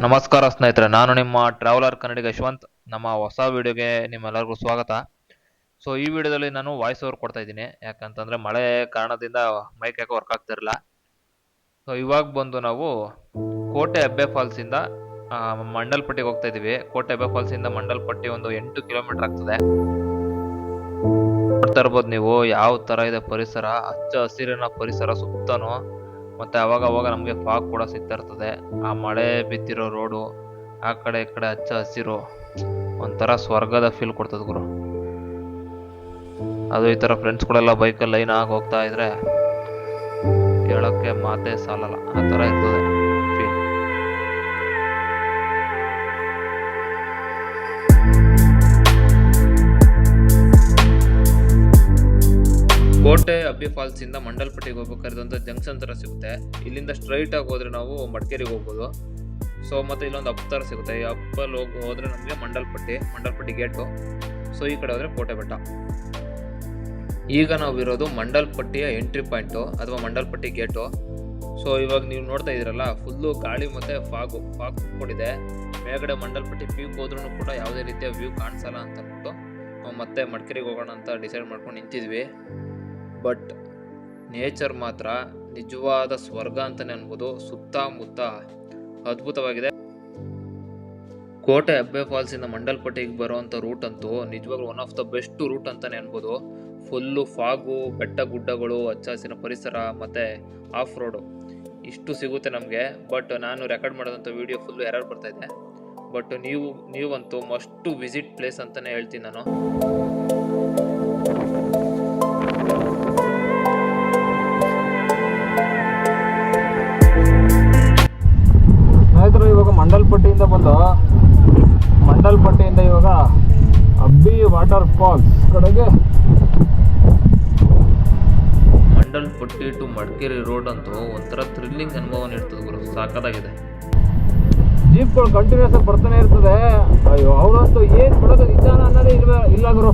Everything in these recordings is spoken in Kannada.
ನಮಸ್ಕಾರ ಸ್ನೇಹಿತರೆ, ನಾನು ನಿಮ್ಮ ಟ್ರಾವೆಲರ್ ಕನ್ನಡಿಗ ಯಶವಂತ್. ನಮ್ಮ ಹೊಸ ವಿಡಿಯೋಗೆ ನಿಮ್ಮೆಲ್ಲರಿಗೂ ಸ್ವಾಗತ. ಸೊ ಈ ವಿಡಿಯೋದಲ್ಲಿ ನಾನು ವಾಯ್ಸ್ ಓವರ್ ಕೊಡ್ತಾ ಇದ್ದೀನಿ, ಯಾಕಂತಂದ್ರೆ ಮಳೆ ಕಾರಣದಿಂದ ಮೈಕ್ ಯಾಕೆ ವರ್ಕ್ ಆಗ್ತಿರಲಿಲ್ಲ. ಸೊ ಇವಾಗ ಬಂದು ನಾವು ಕೋಟೆ ಅಬ್ಬೆ ಫಾಲ್ಸ್ ಇಂದ ಮಂಡಲ್ಪಟ್ಟಿಗೆ ಹೋಗ್ತಾ ಇದೀವಿ. ಕೋಟೆ ಅಬ್ಬೆ ಫಾಲ್ಸ್ ಇಂದ ಮಂಡಲ್ಪಟ್ಟಿ ಒಂದು 8 ಕಿಲೋಮೀಟರ್ ಆಗ್ತದೆ. ನೋಡ್ತಾ ಇರ್ಬೋದು ನೀವು ಯಾವ ತರ ಇದೆ ಪರಿಸರ, ಹಚ್ಚ ಹಸಿರಿನ ಪರಿಸರ ಸುತ್ತನೂ. ಮತ್ತೆ ಅವಾಗ ನಮಗೆ ಫಾಗ್ ಕೂಡ ಸಿಗ್ತಾ ಇರ್ತದೆ. ಆ ಮಳೆ ಬಿದ್ದಿರೋ ರೋಡು, ಆ ಕಡೆ ಈ ಕಡೆ ಹಚ್ಚ ಹಸಿರು, ಒಂಥರ ಸ್ವರ್ಗದ ಫೀಲ್ ಕೊಡ್ತದ ಗುರು. ಅದು ಈ ತರ ಫ್ರೆಂಡ್ಸ್ ಗಳೆಲ್ಲ ಬೈಕಲ್ಲಿ ಲೈನ್ ಆಗಿ ಹೋಗ್ತಾ ಇದ್ರೆ ಹೇಳಕ್ಕೆ ಮಾತೇ ಸಾಲಲ್ಲ, ಆ ತರ ಇರ್ತದೆ ಫೀಲ್. ಕೋಟೆ ಅಬ್ಬಿ ಫಾಲ್ಸ್ ಇಂದ ಮಂಡಲ್ಪಟ್ಟಿಗೆ ಹೋಗ್ಬೇಕಾದ್ರೆ ಜಂಕ್ಷನ್ ತರ ಸಿಗುತ್ತೆ. ಇಲ್ಲಿಂದ ಸ್ಟ್ರೈಟ್ ಆಗಿ ಹೋದ್ರೆ ನಾವು ಮಡಿಕೇರಿಗೆ ಹೋಗ್ಬೋದು. ಸೊ ಮತ್ತೆ ಇಲ್ಲೊಂದು ಅಪ್ ತರ ಸಿಗುತ್ತೆ. ಈ ಅಪ್ಪಲ್ಲಿ ಹೋದ್ರೆ ನಮಗೆ ಮಂಡಲ್ಪಟ್ಟಿ ಗೇಟು. ಸೊ ಈ ಕಡೆ ಹೋದ್ರೆ ಕೋಟೆ ಬೆಟ್ಟ. ಈಗ ನಾವಿರೋದು ಮಂಡಲ್ಪಟ್ಟಿಯ ಎಂಟ್ರಿ ಪಾಯಿಂಟು ಅಥವಾ ಮಂಡಲ್ಪಟ್ಟಿ ಗೇಟು. ಸೊ ಇವಾಗ ನೀವು ನೋಡ್ತಾ ಇದೀರಲ್ಲ, ಫುಲ್ಲು ಗಾಳಿ ಮತ್ತೆ ಫಾಗ್ ಕೂತ್ಕೊಂಡಿದೆ. ಮೇಲ್ಗಡೆ ಮಂಡಲ್ಪಟ್ಟಿ ಪೀಕ್ ಹೋದ್ರೂ ಕೂಡ ಯಾವುದೇ ರೀತಿಯ ವ್ಯೂ ಕಾಣಿಸಲ್ಲ ಅಂತ ಅಂದ್ಬಿಟ್ಟು ನಾವು ಮತ್ತೆ ಮಡಿಕೇರಿಗೆ ಹೋಗೋಣ ಅಂತ ಡಿಸೈಡ್ ಮಾಡ್ಕೊಂಡು ನಿಂತಿದ್ವಿ. ಬಟ್ ನೇಚರ್ ಮಾತ್ರ ನಿಜವಾದ ಸ್ವರ್ಗ ಅಂತಾನೆ ಅನ್ಬೋದು. ಸುತ್ತಮುತ್ತ ಅದ್ಭುತವಾಗಿದೆ. ಕೋಟೆ ಅಬ್ಬೆ ಫಾಲ್ಸ್ ಇಂದ ಮಂಡಲ್ಪಟ್ಟಿಗೆ ಬರುವಂತ ರೂಟ್ ಅಂತೂ ನಿಜವಾಗ್ಲೂ one of the best route ಅಂತಾನೆ ಅನ್ಬೋದು. ಫುಲ್ಲು ಫಾಗು, ಬೆಟ್ಟ ಗುಡ್ಡಗಳು, ಹಚ್ಚ ಹಸಿರಿನ ಪರಿಸರ ಮತ್ತೆ ಆಫ್ ರೋಡು ಇಷ್ಟು ಸಿಗುತ್ತೆ ನಮಗೆ. ಬಟ್ ನಾನು ರೆಕಾರ್ಡ್ ಮಾಡೋದಂಥ ವಿಡಿಯೋ ಫುಲ್ಲು ಎರರ್ ಬರ್ತಾ ಇದೆ. ಬಟ್ ನೀವಂತೂ ಮಸ್ಟ್ ವಿಸಿಟ್ ಪ್ಲೇಸ್ ಅಂತಾನೆ ಹೇಳ್ತೀನಿ ನಾನು. ಇವಾಗ ಮಂಡಲ್ಪಟ್ಟಿಯಿಂದ ಇವಾಗ ಅಬ್ಬಿ ವಾಟರ್ ಫಾಲ್ಸ್ ಕಡೆಗೆ. ಮಂಡಲ್ಪಟ್ಟಿ ಟು ಮಡಿಕೇರಿ ರೋಡ್ ಅಂತೂ ಒಂಥರ ಥ್ರಿಲ್ಲಿಂಗ್ ಅನುಭವ ನೀಡ್ತದೆ ಗುರು, ಸಾಕಾಗಿದೆ. ಜೀಪ್ಗಳು ಕಂಟಿನ್ಯೂಸ್ ಆಗಿ ಬರ್ತಾನೆ ಇರ್ತದೆ. ಅಯ್ಯೋ, ಅವರಂತೂ ಏನ್ ಬಿಡೋದು ನಿಧಾನ ಅನ್ನೋದೇ ಇಲ್ಲ ಗುರು.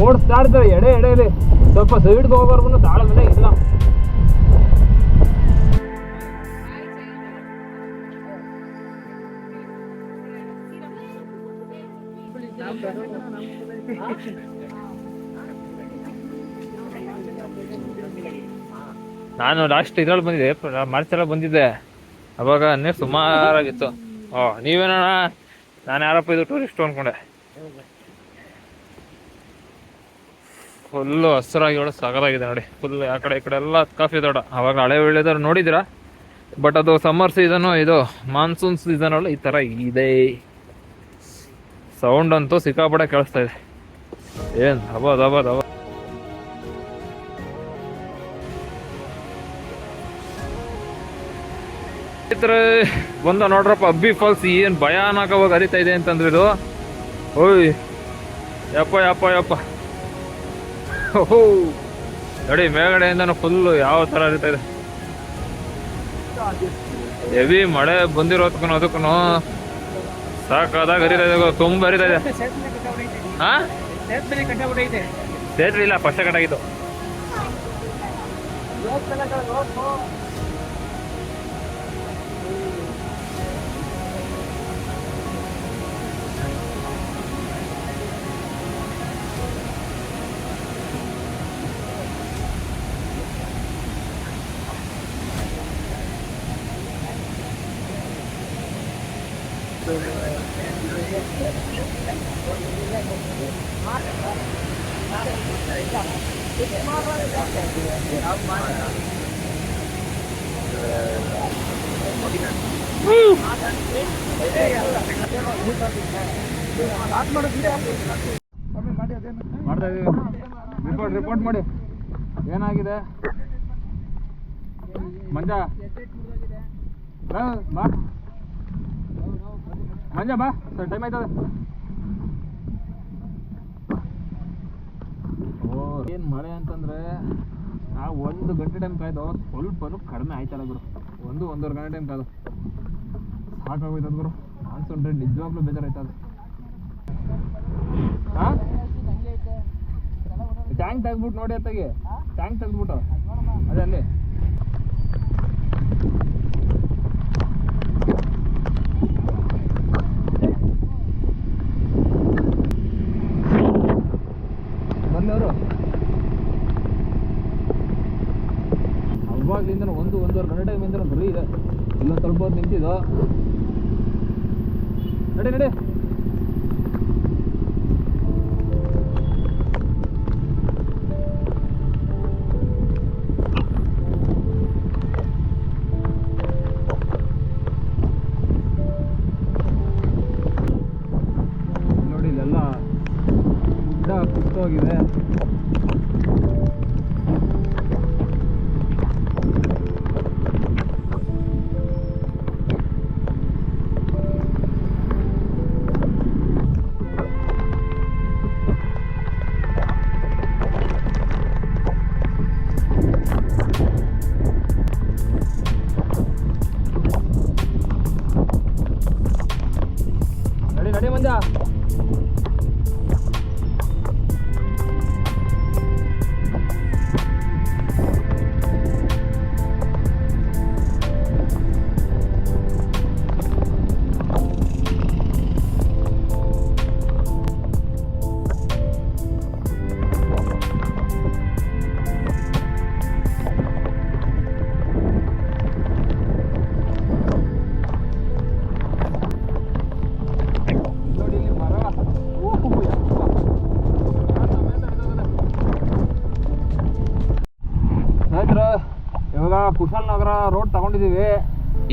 ಓಡಿಸ್ತಾ ಇರ್ತಾರೆ ಎಡೆಯಲ್ಲಿ. ಸ್ವಲ್ಪ ಸೈಡ್ಗೆ ಹೋಗೋರ್ಗು ತಾಳ್ಮೆನೇ ಇಲ್ಲ. ನಾನು ಲಾಸ್ಟ್ ಇದ್ರಲ್ಲಿ ಬಂದಿದ್ದೆ, ಮಾರ್ಚ್ ಎಲ್ಲ ಬಂದಿದ್ದೆ. ಅವಾಗ ಸುಮಾರಾಗಿತ್ತು. ನೀವೇನ, ನಾನು ಯಾರಪ್ಪ ಇದು ಟೂರಿಸ್ಟ್ ಅನ್ಕೊಂಡೆ. ಫುಲ್ಲು ಹಸಿರಾಗಿ ಸಾಕಾಗಿದೆ ನೋಡಿ. ಫುಲ್ ಆ ಕಡೆ ಈ ಕಡೆ ಎಲ್ಲ ಕಾಫಿ ತೋಟ. ಅವಾಗ ಹಳೆ ಒಳ್ಳೆದಾರು ನೋಡಿದಿರಾ. ಬಟ್ ಅದು ಸಮ್ಮರ್ ಸೀಸನು, ಇದು ಮಾನ್ಸೂನ್ ಸೀಸನ್ ಅಲ್ಲ ಈ ತರ ಇದೆ. ಸೌಂಡ್ ಅಂತೂ ಸಿಕ್ಕಾಪಟ್ಟೆ ಕೇಳಿಸ್ತಾ ಇದೆ. ಏನ್ ದಬ ಬಂದ ನೋಡ್ರಪ್ಪ, ಅಬ್ಬಿ ಫಾಲ್ಸ್ ಏನ್ ಭಯಾನಕವಾಗಿ ಹರಿತಾ ಇದೆ ಅಂತಂದ್ರೆ ಇದು. ಓಯ್ ಯಪ್ಪ ಓಹೋ ನೋಡಿ, ಮೇಲ್ಗಡೆಯಿಂದನೂ ಫುಲ್ಲು ಯಾವ ತರ ಹರಿತಾ ಇದೆ. ಹೆವಿ ಮಳೆ ಬಂದಿರೋದಕ್ಕೂ ಅದಕ್ಕೂ ಸಾಕಾದಾಗ ಹರಿತಾ ಇದೆ, ತುಂಬ ಹರಿತಾ ಇದೆ. ಸೇತುವೆ ಇಲ್ಲ, ಫಸ್ಟ್ ಕಟ್ಟಾಗಿತ್ತು. ರಿಪೋರ್ಟ್ ಮಾಡಿ ಏನಾಗಿದೆ. ಮಂಜ ಬಾ, ಸರ್ ಟೈಮ್ ಆಯ್ತದೆ. ಏನ್ ಮಳೆ ಅಂತಂದ್ರೆ ಆ 1 ಗಂಟೆ ಟೈಮ್ ಕಾಯ್ದು ಸ್ವಲ್ಪನೂ ಕಡಿಮೆ ಆಯ್ತಲ್ಲ ಗುರು. 1-1.5 ಗಂಟೆ ಟೈಮ್ ಕಾಯ್ದು ಸಾಕಾಗೋಯ್ತದ ಗುರು. ಮಾನ್ಸೂನ್ ಟ್ರೈನ್ ನಿಜವಾಗ್ಲೂ ಬೇಜಾರಾಯ್ತದೆ. ಟ್ಯಾಂಕ್ ತೆಗ್ದ್ಬಿಟ್ಟು ನೋಡಿ, ಅತ್ತಾಗಿ ಟ್ಯಾಂಕ್ ತೆಗ್ದ್ಬಿಟ್ಟು ಅದೇ ಅಲ್ಲಿ ಸ್ವಲ್ಪ ಹೊತ್ತು ನಿಂತಿದ್ದು. ನಡಿ ನಡಿ. ನೋಡಿ ಇಲ್ಲೆಲ್ಲ ಗುಡ್ಡ ಕಿತ್ತೋಗಿದೆ. ನಡಿ ನಡಿ ಮಂಜ. ಇವಾಗ ಕುಶಾಲನಗರ ರೋಡ್ ತಗೊಂಡಿದ್ದೀವಿ.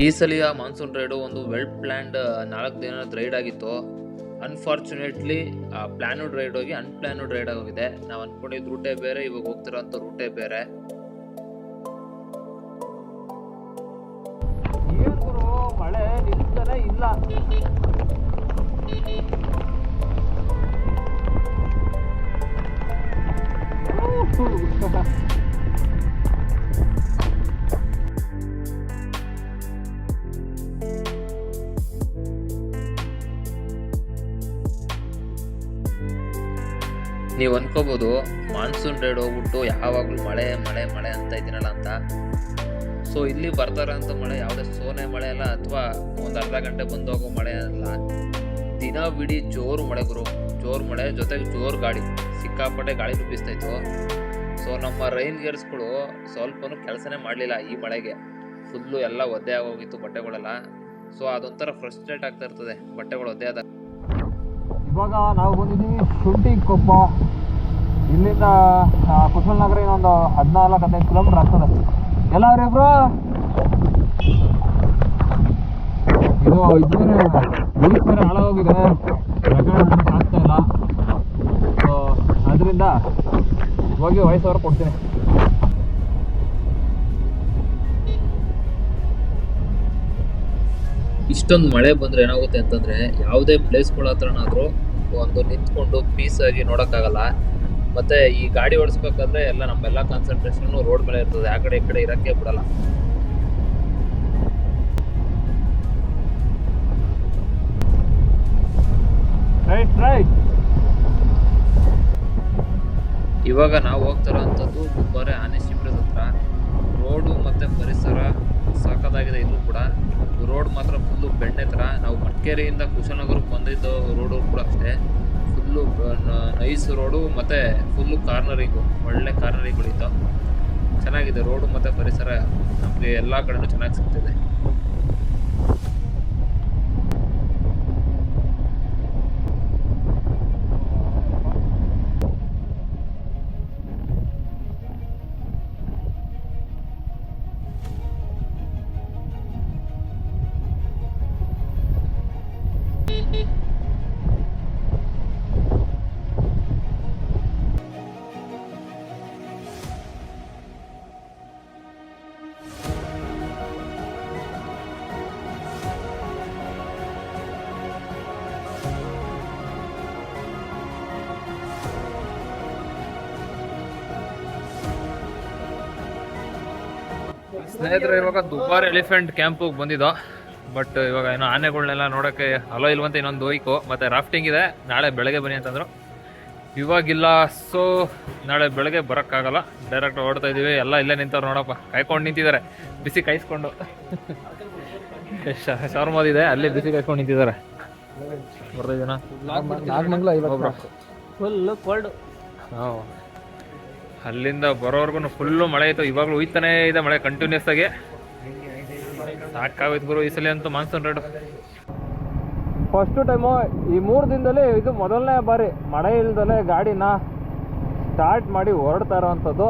ಈ ಸಲಿಯ ಮಾನ್ಸೂನ್ ರೈಡು ಒಂದು ವೆಲ್ ಪ್ಲ್ಯಾನ್ಡ್ 4 ದಿನದ ರೈಡ್ ಆಗಿತ್ತು. ಅನ್ಫಾರ್ಚುನೇಟ್ಲಿ ಪ್ಲ್ಯಾನ್ಡ್ ರೈಡ್ ಹೋಗಿ ಅನ್ಪ್ಲ್ಯಾನ್ಡ್ ರೈಡ್ ಆಗೋಗಿದೆ. ನಾವು ಅನ್ಕೊಂಡಿದ್ದು ರೂಟೇ ಬೇರೆ, ಇವಾಗ ಹೋಗ್ತಿರೋಂಥ ರೂಟೇ ಬೇರೆ. ಏನ್ ಗುರು ಮಳೆ ನಿಲ್ತಾನೆ ಇಲ್ಲ. ನೀವು ಅನ್ಕೋಬೋದು ಮಾನ್ಸೂನ್ ರೈಡ್ ಹೋಗ್ಬಿಟ್ಟು ಯಾವಾಗಲೂ ಮಳೆ ಮಳೆ ಮಳೆ ಅಂತ ಇದ್ದೀನಲ್ಲ ಅಂತ. ಸೊ ಇಲ್ಲಿ ಬರ್ತಾರೆ ಅಂತ ಮಳೆ ಯಾವುದೇ ಸೋನೆ ಮಳೆ ಅಲ್ಲ, ಅಥವಾ ಒಂದು ಅರ್ಧ ಗಂಟೆ ಬಂದೋಗೋ ಮಳೆ ಅಲ್ಲ. ದಿನವಿಡೀ ಜೋರು ಮಳೆ ಗುರು, ಜೋರು ಮಳೆ ಜೊತೆಗೆ ಜೋರು ಗಾಳಿ, ಸಿಕ್ಕಾಪಟ್ಟೆ ಗಾಳಿ ಬೀಸ್ತಾಯಿತ್ತು. ಸೊ ನಮ್ಮ ರೈನ್ ಗೇರ್ಸ್ಗಳು ಸ್ವಲ್ಪನೂ ಕೆಲಸನೇ ಮಾಡಲಿಲ್ಲ ಈ ಮಳೆಗೆ. ಫುಲ್ಲು ಎಲ್ಲ ಒದ್ದೆ ಆಗೋಗಿತ್ತು ಬಟ್ಟೆಗಳೆಲ್ಲ. ಸೊ ಅದೊಂಥರ ಫ್ರಸ್ಟ್ರೇಟ್ ಆಗ್ತಾ ಇರ್ತದೆ ಬಟ್ಟೆಗಳು ಒದ್ದೆ ಆದಾಗ. ಇವಾಗ ನಾವು ಬಂದಿದ್ದೀವಿ ಶುಂಠಿ ಕೊಪ್ಪ. ಇಲ್ಲಿಂದ ಕುಶಾಲನಗರ ಇನ್ನೊಂದು 14-15 ಕಿಲೋಮೀಟರ್ ಆಗ್ತದೆ. ಎಲ್ಲ ಅವ್ರಿಬ್ರು ಇದು ಬೈಕ್ ಬೇರೆ ಹಾಳಾಗೋಗಿದೆ, ರೆಕಾರ್ಡ್ ಆಗ್ತಾ ಇಲ್ಲ. ಸೊ ಅದರಿಂದ ಹೋಗಿ ವಯಸ್ಸವ್ರು ಕೊಡ್ತೀನಿ. ಇಷ್ಟೊಂದು ಮಳೆ ಬಂದರೆ ಏನಾಗುತ್ತೆ ಅಂತಂದರೆ ಯಾವುದೇ ಪ್ಲೇಸ್ಗಳ ಹತ್ರನಾದರೂ ಒಂದು ನಿಂತ್ಕೊಂಡು ಪೀಸಾಗಿ ನೋಡೋಕ್ಕಾಗಲ್ಲ. ಮತ್ತು ಈ ಗಾಡಿ ಓಡಿಸ್ಬೇಕಾದ್ರೆ ಎಲ್ಲ ನಮ್ಮೆಲ್ಲ ಕಾನ್ಸಂಟ್ರೇಷನ್ನು ರೋಡ್ ಮೇಲೆ ಇರ್ತದೆ, ಆ ಕಡೆ ಈ ಕಡೆ ಇರೋಕ್ಕೆ ಬಿಡಲ್ಲ. ರೈಟ್. ಇವಾಗ ನಾವು ಹೋಗ್ತಿರೋ ಅಂಥದ್ದು ಗುಬ್ಬಾರೆ ಆನೆ ಶಿಬಿರದ ಹತ್ರ. ರೋಡು ಮತ್ತು ಪರಿಸರ ಸಾಕಾಗಿದೆ. ಇಲ್ಲೂ ಕೂಡ ರೋಡ್ ಮಾತ್ರ ಫುಲ್ಲು ಬೆಣ್ಣೆ ಥರ. ನಾವು ಮಡಿಕೇರಿಯಿಂದ ಕುಶಾಲನಗರಕ್ಕೆ ಬಂದಿದ್ದು ರೋಡು ಕೂಡ ಅಷ್ಟೇ, ಫುಲ್ಲು ನೈಸ್ ರೋಡು ಮತ್ತು ಫುಲ್ಲು ಕಾರ್ನರಿಂಗು, ಒಳ್ಳೆ ಕಾರ್ನರಿಂಗ್ಗಳಿತ್ತು. ಚೆನ್ನಾಗಿದೆ ರೋಡು ಮತ್ತು ಪರಿಸರ, ನಮಗೆ ಎಲ್ಲ ಕಡೆನೂ ಚೆನ್ನಾಗಿ ಸಿಗ್ತಿದೆ. ಸ್ನೇಹಿತರೆ, ಇವಾಗ ದುಬಾರಿ ಎಲಿಫೆಂಟ್ ಕ್ಯಾಂಪಿಗೆ ಬಂದಿದ್ದೋ. ಬಟ್ ಇವಾಗ ಏನೋ ಆನೆಗಳನ್ನೆಲ್ಲ ನೋಡೋಕ್ಕೆ ಅಲೋ ಇಲ್ವಂತ ಇನ್ನೊಂದು ವೀಕು. ಮತ್ತು ರಾಫ್ಟಿಂಗ್ ಇದೆ, ನಾಳೆ ಬೆಳಗ್ಗೆ ಬನ್ನಿ ಅಂತಂದರು. ಇವಾಗಿಲ್ಲ, ಸೊ ನಾಳೆ ಬೆಳಗ್ಗೆ ಬರೋಕ್ಕಾಗಲ್ಲ, ಡೈರೆಕ್ಟ್ ಓಡ್ತಾ ಇದ್ದೀವಿ. ಎಲ್ಲ ಇಲ್ಲೇ ನಿಂತವ್ರು ನೋಡಪ್ಪ, ಕಾಯ್ಕೊಂಡು ನಿಂತಿದ್ದಾರೆ ಬಿಸಿ ಕಾಯಿಸ್ಕೊಂಡು. ಶಾರ್ಮೋದಿದೆ, ಅಲ್ಲಿ ಬಿಸಿ ಕಾಯ್ಕೊಂಡು ನಿಂತಿದ್ದಾರೆ. ಬರ್ತಾಯಿದ್ದೀನ ಫುಲ್ಲು ಕೋಲ್ಡು. ಹಾಂ, ಅಲ್ಲಿಂದ ಬರೋವರೆಗೂ ಫುಲ್ಲು ಮಳೆ ಇತ್ತು. ಇವಾಗಲೂ ಹೋಯ್ತಾನೇ ಇದೆ ಮಳೆ ಕಂಟಿನ್ಯೂಸ್ ಆಗಿ. ಸಾಕಾಗೋಯ್ತು ಗುರು ಈ ಸಲ ಅಂತೂ ಮಾನ್ಸೂನ್ ರೈಡು. ಫಸ್ಟ್ ಟೈಮು ಈ 3 ದಿನದಲ್ಲಿ ಇದು ಮೊದಲನೇ ಬಾರಿ ಮಳೆ ಇಲ್ದಲೆ ಗಾಡಿನ ಸ್ಟಾರ್ಟ್ ಮಾಡಿ ಹೊರಡ್ತಾ ಇರೋವಂಥದ್ದು.